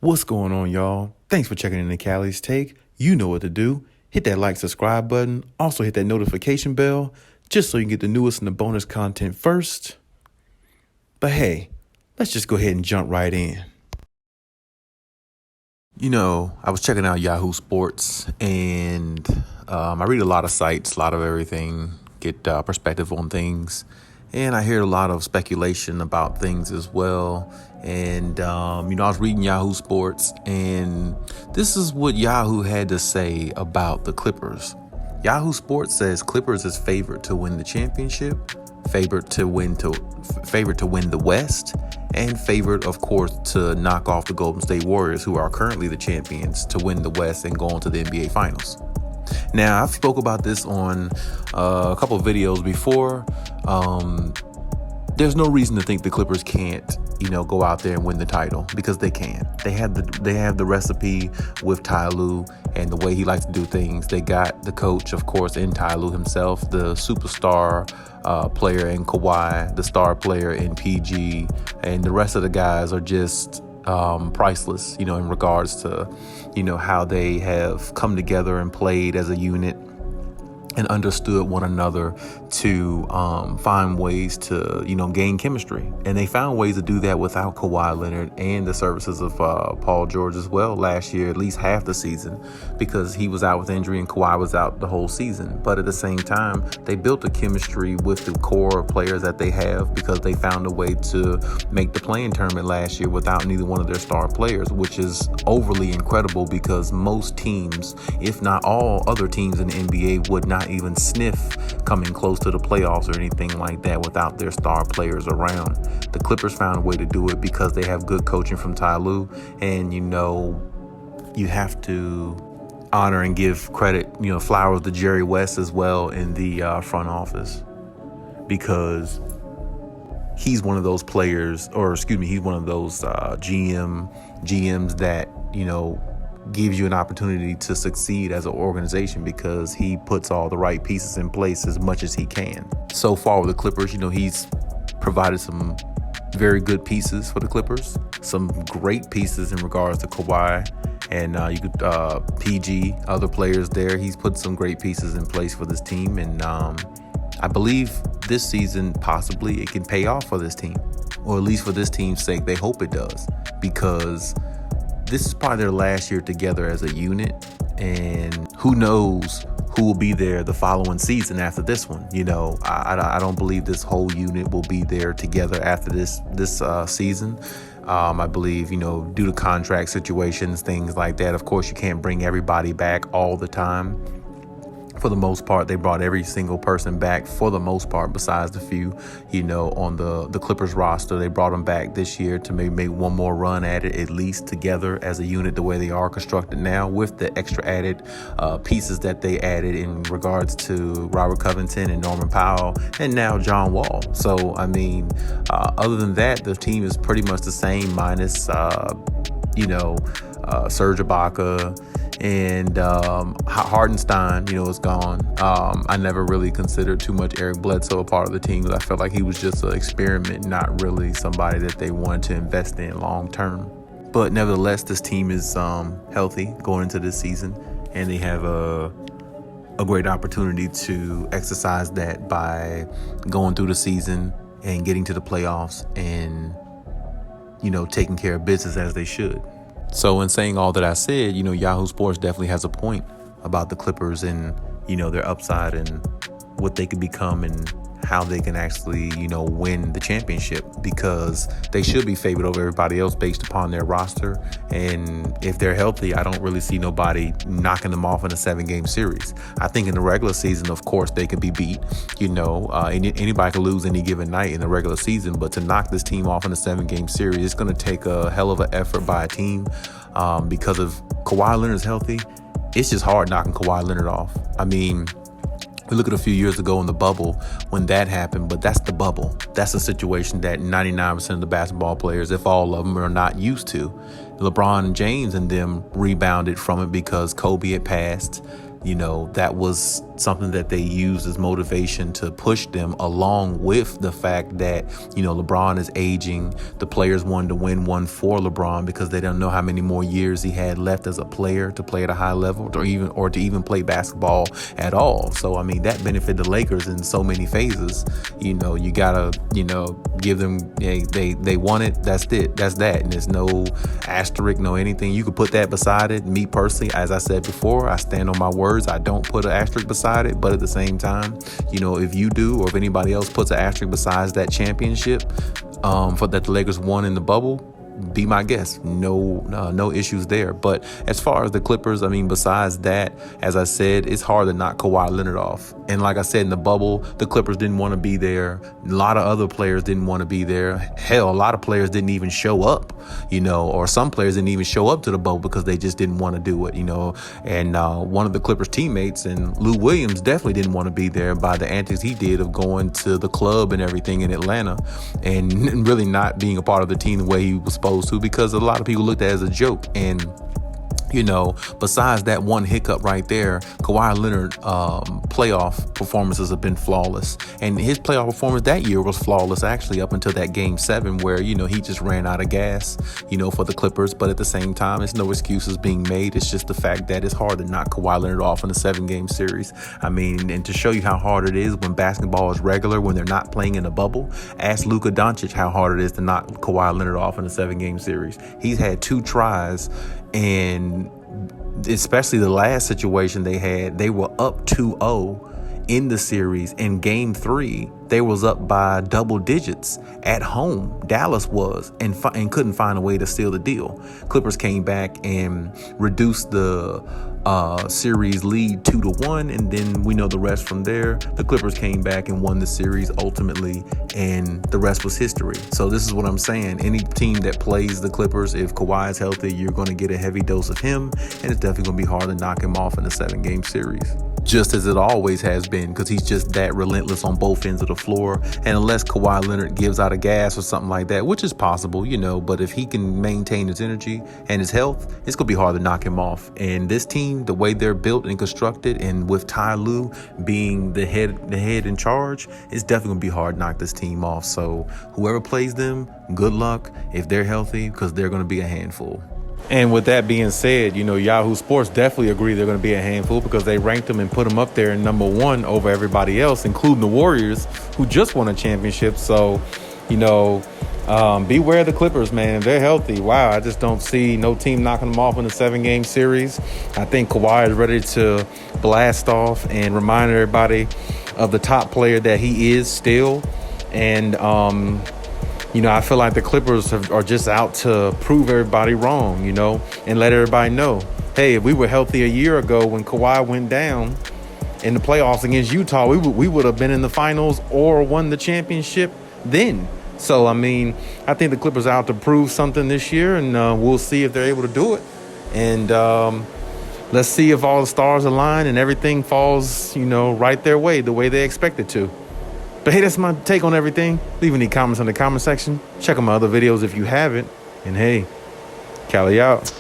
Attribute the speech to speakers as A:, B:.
A: What's going on, y'all? Thanks for checking in the Khaliis Take. You know what to do. Hit that like, subscribe button. Also hit that notification bell just so you can get the newest and the bonus content first. But hey, let's just go ahead and jump right in. I was checking out Yahoo Sports and I read a lot of sites, a lot of everything, get perspective on things. And I hear a lot of speculation about things as well. And, I was reading Yahoo Sports, and this is what Yahoo had to say about the Clippers. Yahoo Sports says Clippers is favored to win the championship, favored to win the West, and favored, of course, to knock off the Golden State Warriors, who are currently the champions, to win the West and go on to the NBA Finals. Now, I've spoke about this on a couple of videos before. There's no reason to think the Clippers can't, go out there and win the title, because they can. They have the recipe with Ty Lue and the way he likes to do things. They got the coach, of course, in Ty Lue himself, the superstar player in Kawhi, the star player in PG, and the rest of the guys are just priceless, in regards to, how they have come together and played as a unit and understood one another to find ways to, gain chemistry. And they found ways to do that without Kawhi Leonard and the services of Paul George as well last year, at least half the season, because he was out with injury and Kawhi was out the whole season. But at the same time, they built a chemistry with the core players that they have, because they found a way to make the play-in tournament last year without neither one of their star players, which is overly incredible, because most teams, if not all other teams in the NBA, would not even sniff coming close to the playoffs or anything like that without their star players around. The Clippers found a way to do it because they have good coaching from Ty Lue, and you have to honor and give credit, flowers to Jerry West as well in the front office, because he's one of those players, he's one of those GMs that gives you an opportunity to succeed as an organization, because he puts all the right pieces in place as much as he can. So far with the Clippers, he's provided some very good pieces for the Clippers, some great pieces in regards to Kawhi and PG, other players there. He's put some great pieces in place for this team, and I believe this season possibly it can pay off for this team, or at least for this team's sake. They hope it does, because this is probably their last year together as a unit, and who knows who will be there the following season after this one. I don't believe this whole unit will be there together after this season. I believe, due to contract situations, things like that. Of course, you can't bring everybody back all the time. For the most part, they brought every single person back for the most part, besides the few, on the Clippers roster. They brought them back this year to maybe make one more run at it, at least together as a unit, the way they are constructed now, with the extra added pieces that they added in regards to Robert Covington and Norman Powell, and now John Wall. So, other than that, the team is pretty much the same, minus, Serge Ibaka, and Hardenstein, is gone. I never really considered too much Eric Bledsoe a part of the team, because I felt like he was just an experiment, not really somebody that they wanted to invest in long term. But nevertheless, this team is healthy going into this season, and they have a great opportunity to exercise that by going through the season and getting to the playoffs and, taking care of business as they should. So in saying all that I said, Yahoo Sports definitely has a point about the Clippers and, their upside and what they could become and how they can actually, win the championship, because they should be favored over everybody else based upon their roster. And if they're healthy, I don't really see nobody knocking them off in a 7-game series. I think in the regular season, of course, they could be beat. Anybody could lose any given night in the regular season, but to knock this team off in a 7-game series, it's going to take a hell of an effort by a team, because if Kawhi Leonard's healthy, it's just hard knocking Kawhi Leonard off. We look at a few years ago in the bubble when that happened, but that's the bubble. That's a situation that 99% of the basketball players, if all of them, are not used to. LeBron James and them rebounded from it because Kobe had passed. that was something that they used as motivation to push them, along with the fact that, LeBron is aging. The players wanted to win one for LeBron because they don't know how many more years he had left as a player to play at a high level or to even play basketball at all. So, that benefited the Lakers in so many phases. You gotta, give them, they want it. That's it. That's that. And there's no asterisk, no anything. You could put that beside it. Me personally, as I said before, I stand on my words. I don't put an asterisk beside it, but at the same time, if you do, or if anybody else puts an asterisk besides that championship for that the Lakers won in the bubble, be my guest. No issues there. But as far as the Clippers, besides that, as I said, it's hard to knock Kawhi Leonard off. And like I said, in the bubble, the Clippers didn't want to be there. A lot of other players didn't want to be there. Hell, a lot of players didn't even show up, or some players didn't even show up to the bubble because they just didn't want to do it, And one of the Clippers teammates, and Lou Williams, definitely didn't want to be there by the antics he did of going to the club and everything in Atlanta and really not being a part of the team the way he was supposed to, because a lot of people looked at it as a joke. And besides that one hiccup right there, Kawhi Leonard playoff performances have been flawless. And his playoff performance that year was flawless, actually, up until that Game 7 where, he just ran out of gas, for the Clippers. But at the same time, it's no excuses being made. It's just the fact that it's hard to knock Kawhi Leonard off in a 7-game series. And to show you how hard it is when basketball is regular, when they're not playing in a bubble, ask Luka Doncic how hard it is to knock Kawhi Leonard off in a 7-game series. He's had 2 tries. And especially the last situation they had, they were up 2-0 in the series. In Game 3, they was up by double digits at home. Dallas was, and couldn't find a way to seal the deal. Clippers came back and reduced the series lead 2-1, and then we know the rest from there. The Clippers came back and won the series ultimately, and the rest was history. So this is what I'm saying. Any team that plays the Clippers, if Kawhi is healthy, you're going to get a heavy dose of him, and it's definitely going to be hard to knock him off in a 7-game series. Just as it always has been, because he's just that relentless on both ends of the floor. And unless Kawhi Leonard gives out a gas or something like that, which is possible, but if he can maintain his energy and his health, it's going to be hard to knock him off. And this team, the way they're built and constructed, and with Ty Lue being the head in charge, it's definitely going to be hard to knock this team off. So whoever plays them, good luck if they're healthy, because they're going to be a handful. And with that being said, Yahoo Sports definitely agree they're going to be a handful, because they ranked them and put them up there in number 1 over everybody else, including the Warriors, who just won a championship. So, beware the Clippers, man. If they're healthy, wow, I just don't see no team knocking them off in a 7-game series. I think Kawhi is ready to blast off and remind everybody of the top player that he is still. And, I feel like the Clippers are just out to prove everybody wrong, and let everybody know, hey, if we were healthy a year ago when Kawhi went down in the playoffs against Utah, we would have been in the finals or won the championship then. So, I think the Clippers are out to prove something this year, and we'll see if they're able to do it. And let's see if all the stars align and everything falls, right their way, the way they expect it to. But hey, that's my take on everything. Leave any comments in the comment section. Check out my other videos if you haven't. And hey, Khaliis out.